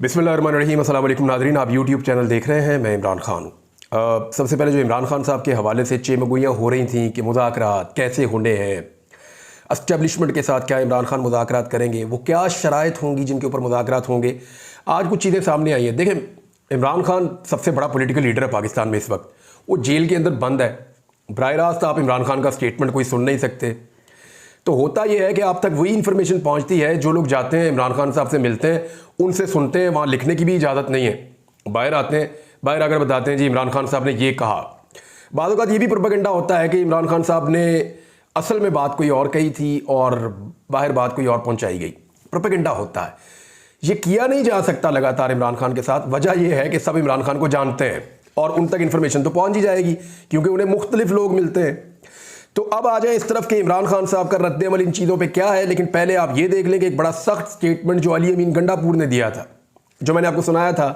बिस्मिल्लाहिर्रहमानिर्रहीम। अस्सलाम वालेकुम नाज़रीन, आप यूट्यूब चैनल देख रहे हैं। मैं इमरान खान हूँ। सबसे पहले जो इमरान खान साहब के हवाले से चेमगोइयाँ हो रही थी कि मुज़ाकरात कैसे होने हैं, एस्टेब्लिशमेंट के साथ क्या इमरान खान मुज़ाकरात करेंगे, वो क्या शराइत होंगी जिनके ऊपर मुज़ाकरात होंगे, आज कुछ चीज़ें सामने आई हैं। देखें, इमरान खान सबसे बड़ा पॉलिटिकल लीडर है पाकिस्तान में इस वक्त। वो जेल के अंदर बंद है। बराह रास्त आप इमरान खान का स्टेटमेंट कोई सुन नहीं सकते। तो होता यह है कि आप तक वही इन्फॉर्मेशन पहुंचती है, जो लोग जाते हैं इमरान खान साहब से मिलते हैं, उनसे सुनते हैं, वहाँ लिखने की भी इजाज़त नहीं है। बाहर आते हैं, बाहर आकर बताते हैं जी इमरान खान साहब ने ये कहा। बाद औक़ात ये भी प्रोपेगेंडा होता है कि इमरान खान साहब ने असल में बात कोई और कही थी और बाहर बात कोई और पहुँचाई गई। प्रोपेगेंडा होता है, ये किया नहीं जा सकता लगातार इमरान खान के साथ। वजह यह है कि सब इमरान खान को जानते हैं और उन तक इन्फॉर्मेशन तो पहुँच ही जाएगी क्योंकि उन्हें मुख्तलिफ लोग मिलते हैं। तो अब आ जाए इस तरफ कि इमरान खान साहब का रद्द-ए-अमल इन चीज़ों पे क्या है। लेकिन पहले आप ये देख लें कि एक बड़ा सख्त स्टेटमेंट जो अली अमीन गंडापुर ने दिया था, जो मैंने आपको सुनाया था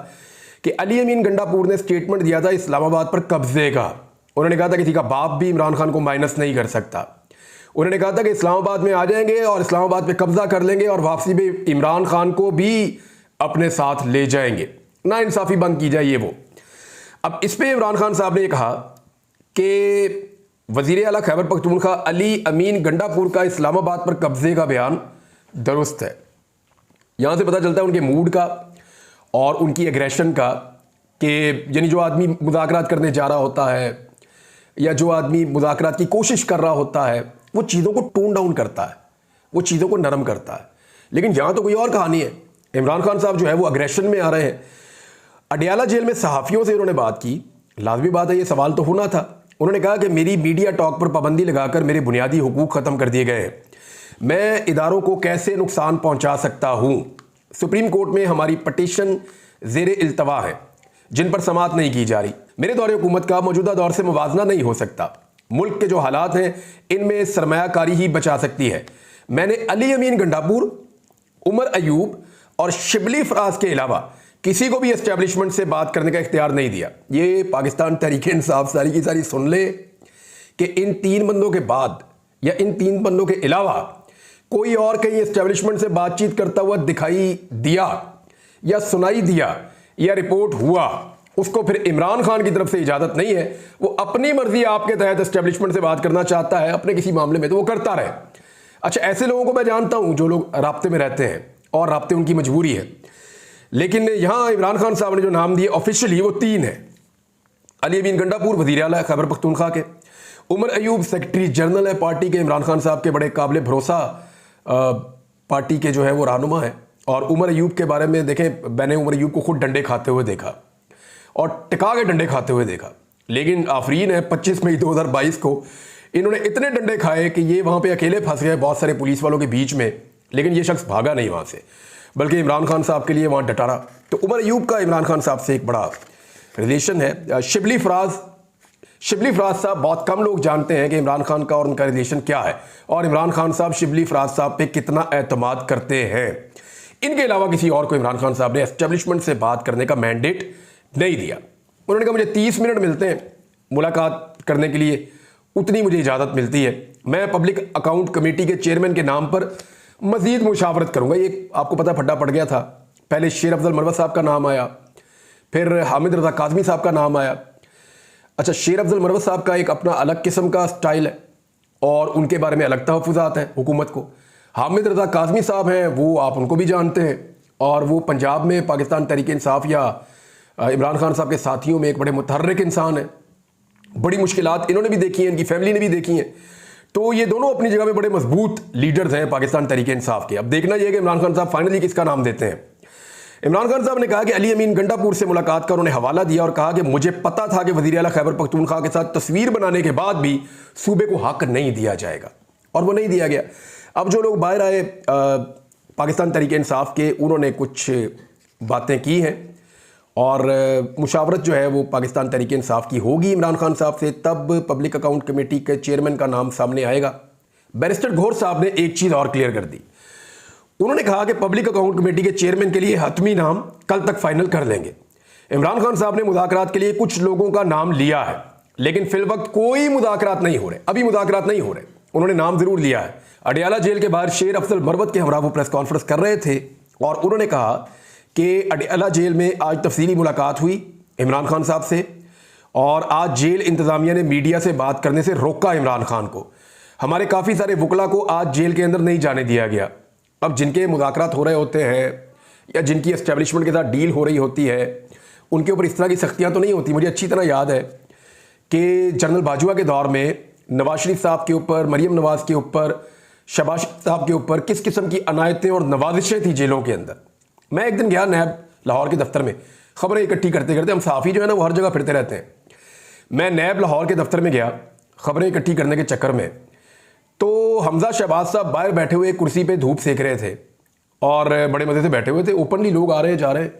कि अली अमीन गंडापुर ने स्टेटमेंट दिया था इस्लामाबाद पर कब्जे का। उन्होंने कहा था किसी का बाप भी इमरान खान को माइनस नहीं कर सकता। उन्होंने कहा था कि इस्लामाबाद में आ जाएंगे और इस्लामाबाद पे कब्जा कर लेंगे और वापसी में इमरान खान को भी अपने साथ ले जाएंगे, ना इंसाफी बंद की जाए ये वो। अब इस पर इमरान खान साहब ने कहा कि वज़ीर आला खैबर पख्तूनख्वा अली अमीन गंडापुर का इस्लामाबाद पर कब्जे का बयान दुरुस्त है। यहाँ से पता चलता है उनके मूड का और उनकी एग्रेशन का, कि यानी जो आदमी मुज़ाकरात करने जा रहा होता है या जो आदमी मुज़ाकरात की कोशिश कर रहा होता है वो चीज़ों को टोन डाउन करता है, वो चीज़ों को नरम करता है। लेकिन यहाँ तो कोई और कहानी है। इमरान खान साहब जो है वो अग्रेशन में आ रहे हैं। अडियाला जेल में सहाफ़ियों से उन्होंने बात की। लाजमी बात है, ये सवाल तो होना था। उन्होंने कहा कि मेरी मीडिया टॉक पर पाबंदी लगाकर मेरे बुनियादी हुकूक ख़त्म कर दिए गए हैं। मैं इदारों को कैसे नुकसान पहुंचा सकता हूं? सुप्रीम कोर्ट में हमारी पटिशन ज़ेरे इल्तवा है जिन पर समाअत नहीं की जा रही। मेरे दौरे हुकूमत का मौजूदा दौर से मुवाजना नहीं हो सकता। मुल्क के जो हालात हैं इनमें सरमायाकारी ही बचा सकती है। मैंने अली अमीन गंडापुर, उमर अयूब और शिबली फराज के अलावा किसी को भी एस्टेब्लिशमेंट से बात करने का इख्तियार नहीं दिया। ये पाकिस्तान तहरीक इंसाफ सारी की सारी सुन ले कि इन तीन बंदों के बाद या इन तीन बंदों के अलावा कोई और कहीं एस्टेब्लिशमेंट से बातचीत करता हुआ दिखाई दिया या सुनाई दिया या रिपोर्ट हुआ, उसको फिर इमरान खान की तरफ से इजाज़त नहीं है। वो अपनी मर्जी आपके तहत एस्टेब्लिशमेंट से बात करना चाहता है अपने किसी मामले में तो वो करता रहे। अच्छा, ऐसे लोगों को मैं जानता हूँ जो लोग राब्ते में रहते हैं और राब्ते उनकी मजबूरी है। लेकिन यहाँ इमरान खान साहब ने जो नाम दिए ऑफिशियली वो तीन है। अली अमीन गंडापुर वज़ीर आला खैबर पख्तूनख्वा के, उमर अयूब सेक्रेटरी जनरल है पार्टी के, इमरान खान साहब के बड़े काबिल भरोसा पार्टी के जो है वो रहनुमा है। और उमर अयूब के बारे में देखें, मैंने उमर अयूब को खुद डंडे खाते हुए देखा और टिका के डंडे खाते हुए देखा। लेकिन आफरीन है 25 मई 2022 को इन्होंने इतने डंडे खाए कि ये वहाँ पे अकेले फंस गए बहुत सारे पुलिस वालों के बीच में। लेकिन ये शख्स भागा नहीं वहाँ से, बल्कि इमरान खान साहब के लिए वहाँ डटा रहा। तो उमर अयूब का इमरान खान साहब से एक बड़ा रिलेशन है। शिबली फराज साहब, बहुत कम लोग जानते हैं कि इमरान खान का और उनका रिलेशन क्या है और इमरान खान साहब शिबली फराज साहब पे कितना एतमाद करते हैं। इनके अलावा किसी और को इमरान खान साहब ने एस्टेब्लिशमेंट से बात करने का मैंडेट नहीं दिया। उन्होंने कहा मुझे 30 मिनट मिलते हैं मुलाकात करने के लिए, उतनी मुझे इजाज़त मिलती है। मैं पब्लिक अकाउंट कमेटी के चेयरमैन के नाम पर मजीद मुशावरत करूंगा। ये आपको पता फड्डा पड़ गया था। पहले शेर अफजल मरवत साहब का नाम आया, फिर हामिद रजा काज़मी साहब का नाम आया। अच्छा, शेर अफजल मरवत साहब का एक अपना अलग किस्म का स्टाइल है और उनके बारे में अलग तहफ़्फ़ुज़ात हैं हुकूमत को। हामिद रजा काज़मी साहब हैं, वो आप उनको भी जानते हैं और वो पंजाब में पाकिस्तान तहरीक इंसाफ या इमरान खान साहब के साथियों में एक बड़े मुतहर्रिक इंसान है। बड़ी मुश्किलात इन्होंने भी देखी हैं, इनकी फैमिली ने भी देखी हैं। तो ये दोनों अपनी जगह पे बड़े मजबूत लीडर्स हैं पाकिस्तान तहरीक इंसाफ के। अब देखना यह है कि इमरान खान साहब फाइनली किसका नाम देते हैं। इमरान खान साहब ने कहा कि अली अमीन गंडापुर से मुलाकात का उन्होंने हवाला दिया और कहा कि मुझे पता था कि वज़ीर आला खैबर पख्तूनख्वा के साथ तस्वीर बनाने के बाद भी सूबे को हक नहीं दिया जाएगा, और वो नहीं दिया गया। अब जो लोग बाहर आए पाकिस्तान तहरीक इंसाफ के, उन्होंने कुछ बातें की हैं और मुशावरत जो है वो पाकिस्तान तहरीक इंसाफ की होगी इमरान खान साहब से, तब पब्लिक अकाउंट कमेटी के चेयरमैन का नाम सामने आएगा। बैरिस्टर घोर साहब ने एक चीज़ और क्लियर कर दी। उन्होंने कहा कि पब्लिक अकाउंट कमेटी के चेयरमैन के लिए हतमी नाम कल तक फाइनल कर लेंगे। इमरान खान साहब ने मुज़ाकरात के लिए कुछ लोगों का नाम लिया है, लेकिन फिल वक्त कोई मुज़ाकरात नहीं हो रहे, अभी मुज़ाकरात नहीं हो रहे। उन्होंने नाम ज़रूर लिया है। अडियाला जेल के बाहर शेर अफजल मरवत के हमरा वो प्रेस कॉन्फ्रेंस कर रहे थे और उन्होंने कहा कि अडयाला जेल में आज तफसीली मुलाकात हुई इमरान खान साहब से, और आज जेल इंतज़ामिया ने मीडिया से बात करने से रोका इमरान खान को। हमारे काफ़ी सारे वकला को आज जेल के अंदर नहीं जाने दिया गया। अब जिनके मुज़ाकरात हो रहे होते हैं या जिनकी एस्टेब्लिशमेंट के साथ डील हो रही होती है, उनके ऊपर इस तरह की सख्तियाँ तो नहीं होती। मुझे अच्छी तरह याद है कि जनरल बाजवा के दौर में नवाज शरीफ साहब के ऊपर, मरीम नवाज़ के ऊपर, शहबाज साहब के ऊपर किस किस्म की अनायतें और नवाजिशें थी जेलों के अंदर। मैं एक दिन गया नैब लाहौर के दफ्तर में, खबरें इकट्ठी करते करते, हम सहाफ़ी जो है ना वो हर जगह फिरते रहते हैं। मैं नैब लाहौर के दफ्तर में गया खबरें इकट्ठी करने के चक्कर में, तो हमजा शहबाज साहब बाहर बैठे हुए कुर्सी पे धूप सेक रहे थे और बड़े मज़े से बैठे हुए थे। ओपनली लोग आ रहे हैं जा रहे हैं।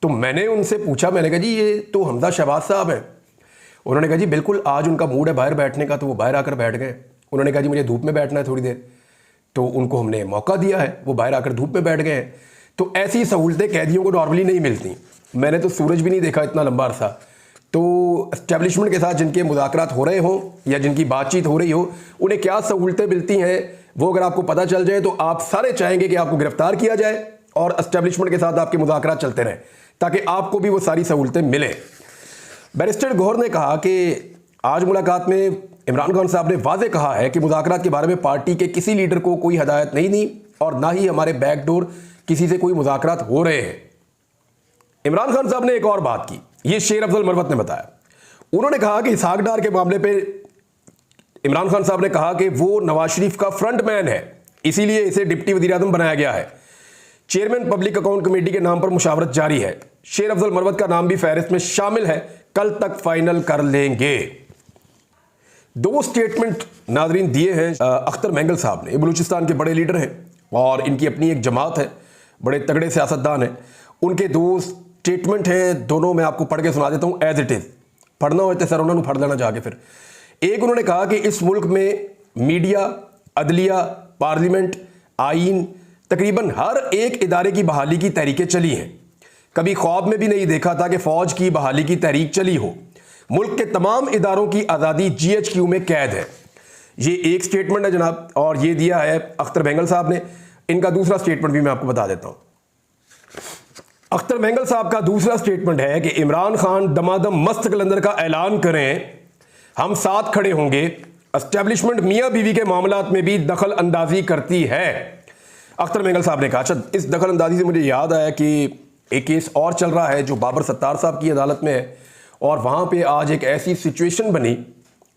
तो मैंने उनसे पूछा, मैंने कहा जी ये तो हमजा शहबाज साहब हैं। उन्होंने कहा जी बिल्कुल, आज उनका मूड है बाहर बैठने का, तो वो बाहर आकर बैठ गए। उन्होंने कहा जी मुझे धूप में बैठना है थोड़ी देर, तो उनको हमने मौका दिया है, वो बाहर आकर धूप में बैठ गए हैं। तो ऐसी सहूलतें कैदियों को नॉर्मली नहीं मिलती। मैंने तो सूरज भी नहीं देखा इतना लंबा अरसा। तो एस्टेब्लिशमेंट के साथ जिनके मुज़ाकरात हो रहे हों या जिनकी बातचीत हो रही हो, उन्हें क्या सहूलतें मिलती हैं वो अगर आपको पता चल जाए तो आप सारे चाहेंगे कि आपको गिरफ्तार किया जाए और एस्टेब्लिशमेंट के साथ आपके मुज़ाकरात चलते रहें ताकि आपको भी वो सारी सहूलतें मिलें। बैरिस्टर गौहर ने कहा कि आज मुलाकात में इमरान खान साहब ने वाज़े कहा है कि मुज़ाकरात के बारे में पार्टी के किसी लीडर को कोई हदायत नहीं दी और ना ही हमारे बैकडोर किसी से कोई मुज़ाकरात हो रहे हैं। इमरान खान साहब ने एक और बात की, ये शेर अफजल मरवत ने बताया। उन्होंने कहा कि इसहाक डार के मामले पे इमरान खान साहब ने कहा कि वो नवाज शरीफ का फ्रंट मैन है, इसीलिए इसे डिप्टी वज़ीर आज़म बनाया गया है। चेयरमैन पब्लिक अकाउंट कमेटी के नाम पर मुशावरत जारी है। शेर अफजल मरवत का नाम भी फहरिस्त में शामिल है, कल तक फाइनल कर लेंगे। दो स्टेटमेंट नाजरीन दिए हैं अख्तर मेंगल साहब ने। ये बलूचिस्तान के बड़े लीडर हैं और इनकी अपनी एक जमात है, बड़े तगड़े सियासतदान हैं। उनके दो स्टेटमेंट हैं, दोनों मैं आपको पढ़ के सुना देता हूं एज इट इज। पढ़ना हो तो सर उन्होंने पढ़ लेना जाके। फिर एक उन्होंने कहा कि इस मुल्क में मीडिया, अदलिया, पार्लियामेंट, आईन, तकरीबन हर एक इदारे की बहाली की तहरीकें चली हैं। कभी ख्वाब में भी नहीं देखा था कि फौज की बहाली की तहरीक चली हो। मुल्क के तमाम इदारों की आज़ादी GHQ में कैद है। ये एक स्टेटमेंट है जनाब, और ये दिया है अख्तर मेंगल साहब ने। इनका दूसरा स्टेटमेंट भी मैं आपको बता देता हूं। अख्तर मेंगल साहब का दूसरा स्टेटमेंट है कि इमरान खान दमादम मस्त कलंदर का ऐलान करें, हम साथ खड़े होंगे। एस्टेब्लिशमेंट मियां बीवी के मामलात में भी दखल अंदाजी करती है, अख्तर मेंगल साहब ने कहा। अच्छा, इस दखल अंदाजी से मुझे याद आया कि एक केस और चल रहा है जो बाबर सत्तार साहब की अदालत में है, और वहाँ पे आज एक ऐसी सिचुएशन बनी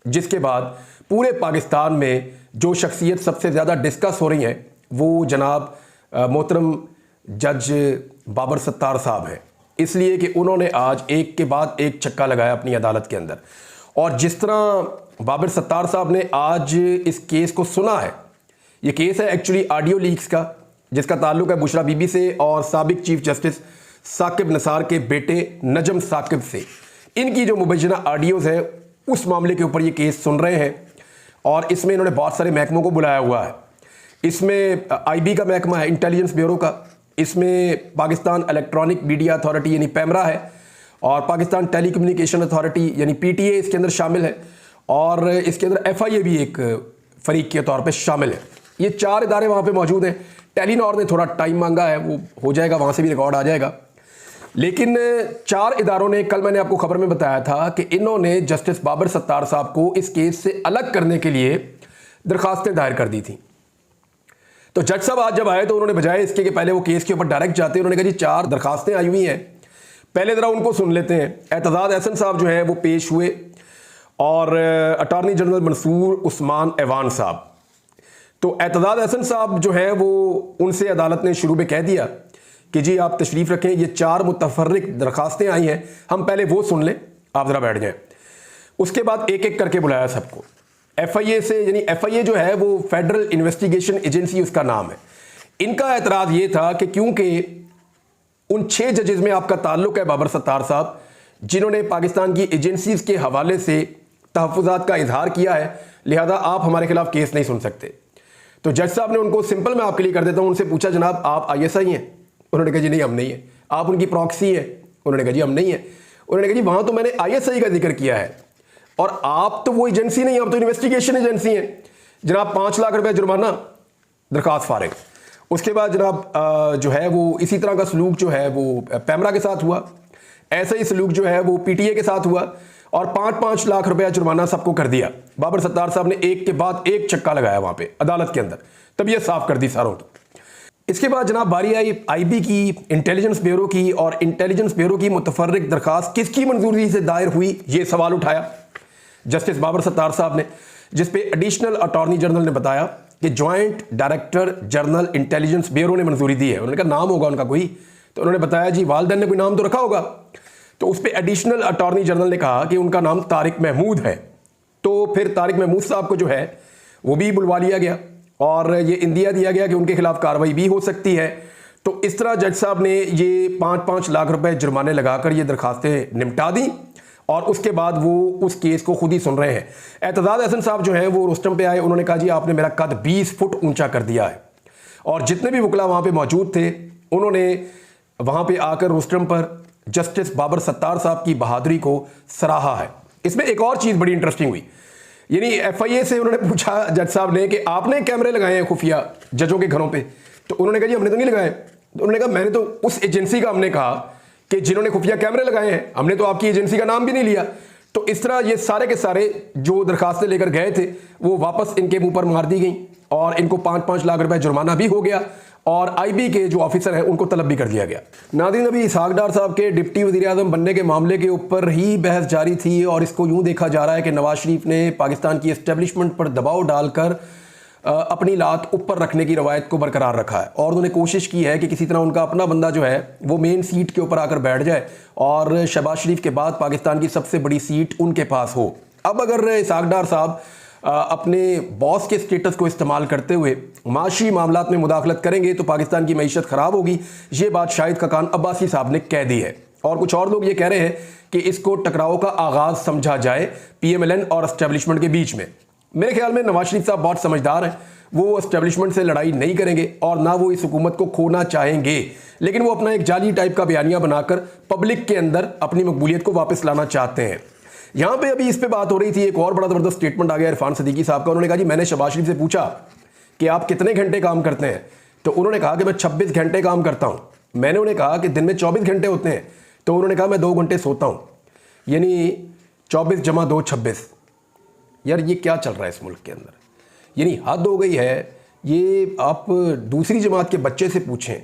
जिसके बाद पूरे पाकिस्तान में जो शख्सियत सबसे ज़्यादा डिस्कस हो रही हैं वो जनाब मोहतरम जज बाबर सत्तार साहब हैं। इसलिए कि उन्होंने आज एक के बाद एक छक्का लगाया अपनी अदालत के अंदर। और जिस तरह बाबर सत्तार साहब ने आज इस केस को सुना है, ये केस है एक्चुअली ऑडियो लीक्स का, जिसका ताल्लुक है बुशरा बीबी से और साबिक चीफ जस्टिस साकिब निसार के बेटे नजम साकिब से। इनकी जो मुबैना ऑडियोज़ है उस मामले के ऊपर ये केस सुन रहे हैं, और इसमें इन्होंने बहुत सारे महकमों को बुलाया हुआ है। इसमें IB का महकमा है, इंटेलिजेंस ब्यूरो का। इसमें पाकिस्तान इलेक्ट्रॉनिक मीडिया अथॉरिटी यानी पैमरा है, और पाकिस्तान टेली कम्युनिकेशन अथॉरिटी यानी PTA इसके अंदर शामिल है, और इसके अंदर FIA भी एक फरीक के तौर पे शामिल है। ये 4 इदारे वहाँ पे मौजूद हैं। टेलीनॉर ने थोड़ा टाइम मांगा है, वो हो जाएगा, वहाँ से भी रिकॉर्ड आ जाएगा। लेकिन 4 इदारों ने, कल मैंने आपको खबर में बताया था कि इन्होंने जस्टिस बाबर सत्तार साहब को इस केस से अलग करने के लिए दरखास्तें दायर कर दी थी। तो जज साहब आज जब आए तो उन्होंने बजाय इसके कि पहले वो केस के ऊपर डायरेक्ट जाते, उन्होंने कहा जी 4 दरखास्तें आई हुई हैं, पहले ज़रा उनको सुन लेते हैं। एतजाज़ एहसन साहब जो हैं वो पेश हुए, और अटॉर्नी जनरल मंसूर उस्मान ऐवान साहब। तो एतजाज़ एहसन साहब जो है वो, उनसे अदालत ने शुरू में कह दिया कि जी आप तशरीफ़ रखें, ये 4 मुतफर्रिक दरखास्तें आई हैं, हम पहले वो सुन लें, आप ज़रा बैठ जाएं। उसके बाद एक एक करके बुलाया सबको। FIA से, यानी FIA जो है वो फेडरल इन्वेस्टिगेशन एजेंसी उसका नाम है। इनका एतराज़ ये था कि क्योंकि उन 6 जजेस में आपका ताल्लुक है बाबर सत्तार साहब, जिन्होंने पाकिस्तान की एजेंसीज़ के हवाले से तहफ़्फ़ुज़ात का इजहार किया है, लिहाजा आप हमारे खिलाफ केस नहीं सुन सकते। तो जज साहब ने उनको, सिंपल मैं आपके लिए कर देता हूँ, उनसे पूछा जनाब आप ISI हैं? उन्होंने कहा जी नहीं हम नहीं है। आप उनकी प्रॉक्सी हैं? उन्होंने कहा जी हम नहीं है। उन्होंने कहा जी वहाँ तो मैंने ISI का जिक्र किया है, और आप तो वो एजेंसी नहीं, आप तो इन्वेस्टिगेशन एजेंसी हैं। जनाब 5 लाख रुपए जुर्माना, दरखास्त फारिग। उसके बाद जनाब जो है वो इसी तरह का सलूक जो है वो पैमरा के साथ हुआ, ऐसा ही सलूक जो है वो पीटीए के साथ हुआ और 5-5 लाख रुपया जुर्माना सबको कर दिया। बाबर सत्तार साहब ने एक के बाद एक चक्का लगाया वहां पे अदालत के अंदर, तबीयत साफ कर दी सारों की। इसके बाद जनाब बारी आई आईबी की, इंटेलिजेंस ब्यूरो की, और इंटेलिजेंस ब्यूरो की मुतफर्रिक दरखास्त किसकी मंजूरी से दायर हुई, ये सवाल उठाया जस्टिस बाबर सत्तार साहब ने, जिसपे एडिशनल अटॉर्नी जनरल ने बताया कि joint director general intelligence bureau ने मंजूरी दी है। उन्होंने कहा नाम होगा उनका कोई, तो उन्होंने बताया जी वालिदैन ने कोई नाम तो रखा होगा। तो उस पर एडिशनल अटॉर्नी जनरल ने कहा कि उनका नाम तारिक महमूद है। तो फिर तारिक महमूद साहब को जो है वो भी बुलवा लिया गया और ये इंदिया दिया गया कि उनके खिलाफ कार्रवाई भी हो सकती है। तो इस तरह जज साहब ने ये 5-5 लाख रुपए जुर्माने लगाकर ये दरखास्तें निपटा दी और उसके बाद वो उस केस को खुद ही सुन रहे हैं। एतजाज हसन साहब जो हैं वो रोस्टम पे आए, उन्होंने कहा जी आपने मेरा कद 20 फुट ऊंचा कर दिया है। और जितने भी वकला वहां पे मौजूद थे उन्होंने वहां पे आकर रोस्टम पर जस्टिस बाबर सत्तार साहब की बहादुरी को सराहा है। इसमें एक और चीज़ बड़ी इंटरेस्टिंग हुई, यानी एफआईए से उन्होंने पूछा जज साहब ने कि आपने कैमरे लगाए हैं खुफिया जजों के घरों पे, तो उन्होंने कहा जी हमने तो नहीं लगाए। तो उन्होंने कहा मैंने तो उस एजेंसी का हमने कहा कि जिन्होंने खुफिया कैमरे लगाए हैं, हमने तो आपकी एजेंसी का नाम भी नहीं लिया। तो इस तरह ये सारे के सारे जो दरखास्तें लेकर गए थे वो वापस इनके मुंह पर मार दी गई और इनको 5-5 लाख रुपए जुर्माना भी हो गया और आईबी के जो ऑफिसर हैं उनको तलब भी कर दिया गया। नाज़रीन, अभी इसहाक डार साहब के डिप्टी वज़ीर आज़म बनने के मामले के ऊपर ही बहस जारी थी और इसको यूं देखा जा रहा है कि नवाज शरीफ ने पाकिस्तान की एस्टेब्लिशमेंट पर दबाव डालकर अपनी लात ऊपर रखने की रवायत को बरकरार रखा है और उन्होंने कोशिश की है कि किसी तरह उनका अपना बंदा जो है वो मेन सीट के ऊपर आकर बैठ जाए और शहबाज शरीफ के बाद पाकिस्तान की सबसे बड़ी सीट उनके पास हो। अब अगर इसहाक डार साहब अपने बॉस के स्टेटस को इस्तेमाल करते हुए माशी मामलात में मुदाखलत करेंगे तो पाकिस्तान की मईशत ख़राब होगी। ये बात शाहिद खकान अब्बासी साहब ने कह दी है और कुछ और लोग ये कह रहे हैं कि इसको टकराव का आगाज़ समझा जाए पीएमएलएन और एस्टेब्लिशमेंट के बीच में। मेरे ख्याल में नवाज शरीफ साहब बहुत समझदार हैं, वो एस्टेब्लिशमेंट से लड़ाई नहीं करेंगे और ना वो इस हुकूमत को खोना चाहेंगे, लेकिन वो अपना एक जाली टाइप का बयानिया बनाकर पब्लिक के अंदर अपनी मकबूलियत को वापस लाना चाहते हैं। यहाँ पे अभी इस पे बात हो रही थी, एक और बड़ा ज़बरदस्त स्टेटमेंट आ गया इरफान सदीकी साहब का। उन्होंने कहा जी मैंने शहबाज शरीफ से पूछा कि आप कितने घंटे काम करते हैं, तो उन्होंने कहा कि मैं 26 घंटे काम करता हूँ। मैंने उन्हें कहा कि दिन में 24 घंटे होते हैं, तो उन्होंने कहा मैं 2 घंटे सोता हूँ, यानी 24 + 2 26। यार ये क्या चल रहा है इस मुल्क के अंदर, यानी हद हो गई है। ये आप दूसरी जमात के बच्चे से पूछें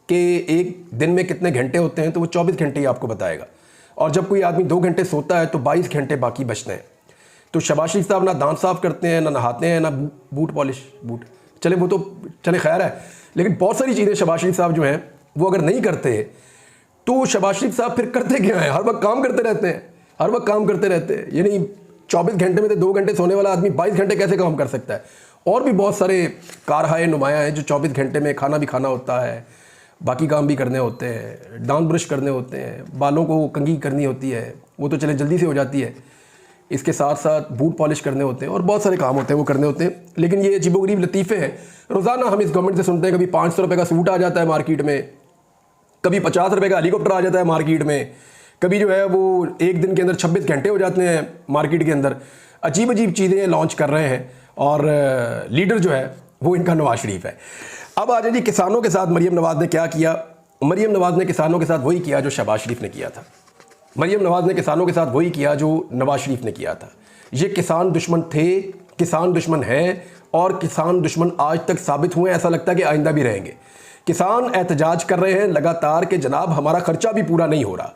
कि एक दिन में कितने घंटे होते हैं तो वो 24 घंटे ही आपको बताएगा, और जब कोई आदमी 2 घंटे सोता है तो 22 घंटे बाकी बचते हैं। तो शहबाज शरीफ साहब ना दांत साफ करते हैं, ना नहाते हैं, ना बूट पॉलिश, बूट चले वो तो चले खैर है, लेकिन बहुत सारी चीज़ें शहबाज शरीफ साहब जो हैं वो अगर नहीं करते तो शहबाज शरीफ साहब फिर करते क्या है, हर वक्त काम करते रहते हैं, हर वक्त काम करते रहते हैं। यानी 24 घंटे में से 2 घंटे सोने वाला आदमी 22 घंटे कैसे काम कर सकता है। और भी बहुत सारे कारहाए नुमाया हैं जो 24 घंटे में खाना भी खाना होता है, बाकी काम भी करने होते हैं, दांत ब्रश करने होते हैं, बालों को कंघी करनी होती है, वो तो चले जल्दी से हो जाती है, इसके साथ साथ बूट पॉलिश करने होते हैं और बहुत सारे काम होते हैं वो करने होते हैं। लेकिन ये अजीबोगरीब लतीफ़े हैं, रोज़ाना हम इस गवर्नमेंट से सुनते हैं, कभी 500 रुपये का सूट आ जाता है मार्केट में, कभी 50 रुपये का हेलीकॉप्टर आ जाता है मार्केट में, कभी जो है वो एक दिन के अंदर 26 घंटे हो जाते हैं मार्केट के अंदर। अजीब अजीब चीज़ें लॉन्च कर रहे हैं और लीडर जो है वो इनका नवाज शरीफ है। अब आ जाए जी किसानों के साथ मरीम नवाज़ ने क्या किया। मरीम नवाज़ ने किसानों के साथ वही किया जो शहबाज शरीफ ने किया था। मरीम नवाज़ ने किसानों के साथ वही किया जो नवाज शरीफ ने किया था। ये किसान दुश्मन थे, किसान दुश्मन है और किसान दुश्मन आज तक साबित हुए, ऐसा लगता है कि आइंदा भी रहेंगे। किसान एहतजाज कर रहे हैं लगातार कि जनाब हमारा खर्चा भी पूरा नहीं हो रहा,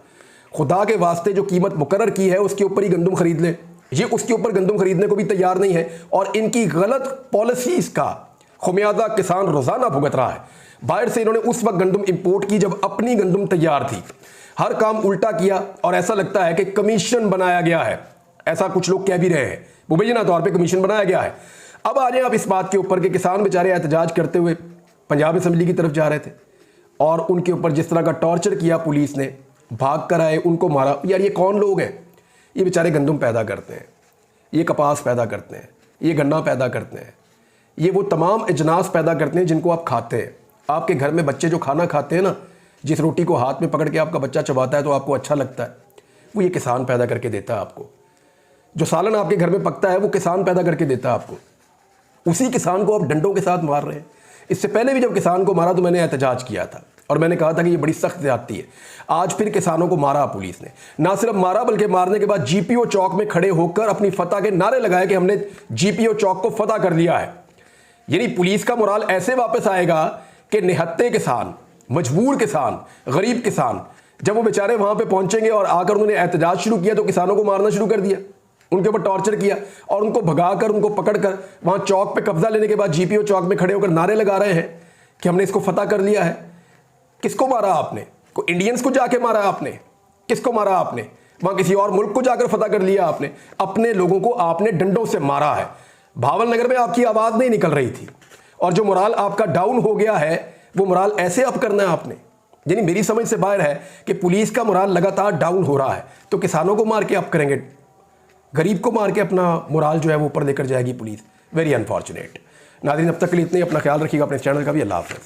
खुदा के वास्ते जो कीमत मुकर्रर की है उसके ऊपर ही गंदम खरीद ले। ये उसके ऊपर गंदम खरीदने को भी तैयार नहीं है और इनकी गलत पॉलिसीज का खुमियाजा किसान रोजाना भुगत रहा है। बाहर से इन्होंने उस वक्त गंदम इंपोर्ट की जब अपनी गंदम तैयार थी, हर काम उल्टा किया और ऐसा लगता है कि कमीशन बनाया गया है, ऐसा कुछ लोग कह भी रहे हैं, मुबैना तौर पे कमीशन बनाया गया है। अब आ जाए आप इस बात के ऊपर कि किसान बेचारे एहतजाज करते हुए पंजाब असम्बली की तरफ जा रहे थे और उनके ऊपर जिस तरह का टॉर्चर किया पुलिस ने, भाग कर आए, उनको मारा। यार ये कौन लोग हैं? ये बेचारे गंदम पैदा करते हैं, ये कपास पैदा करते हैं, ये गन्ना पैदा करते हैं, ये वो तमाम अजनास पैदा करते हैं जिनको आप खाते हैं। आपके घर में बच्चे जो खाना खाते हैं ना, जिस रोटी को हाथ में पकड़ के आपका बच्चा चबाता है तो आपको अच्छा लगता है, वो ये किसान पैदा करके देता है आपको। जो सालन आपके घर में पकता है वो किसान पैदा करके देता है आपको। उसी किसान को आप डंडों के साथ मार रहे हैं। इससे पहले भी जब किसान को मारा तो मैंने एहतजाज किया था और मैंने कहा था कि ये बड़ी सख्त ज्यादती है। आज फिर किसानों को मारा पुलिस ने, ना सिर्फ मारा बल्कि मारने के बाद जीपीओ चौक में खड़े होकर अपनी फतह के नारे लगाए कि हमने जीपीओ चौक को फतह कर लिया है। यानी पुलिस का मोराल ऐसे वापस आएगा कि निहत्ते किसान, मजबूर किसान, गरीब किसान जब वो बेचारे वहां पे पहुंचेंगे और आकर उन्होंने एहतजाज शुरू किया तो किसानों को मारना शुरू कर दिया, उनके ऊपर टॉर्चर किया और उनको भगाकर, उनको पकड़कर वहां चौक पे कब्जा लेने के बाद जीपीओ चौक में खड़े होकर नारे लगा रहे हैं कि हमने इसको फतह कर लिया है। किसको मारा आपने? को इंडियंस को जाके मारा आपने? किसको मारा आपने? वहां किसी और मुल्क को जाकर फतह कर लिया आपने? अपने लोगों को आपने डंडों से मारा है। भावल नगर में आपकी आवाज नहीं निकल रही थी और जो मोराल आपका डाउन हो गया है वो मोराल ऐसे अप करना है आपने। यानी मेरी समझ से बाहर है कि पुलिस का मोराल लगातार डाउन हो रहा है तो किसानों को मार के अप करेंगे, गरीब को मार के अपना मोराल जो है वो ऊपर लेकर जाएगी पुलिस। Very unfortunate. नाज़रीन, अब तक के लिए इतने, अपना ख्याल रखिएगा, अपने चैनल का भी। अल्लाह हाफ़िज़।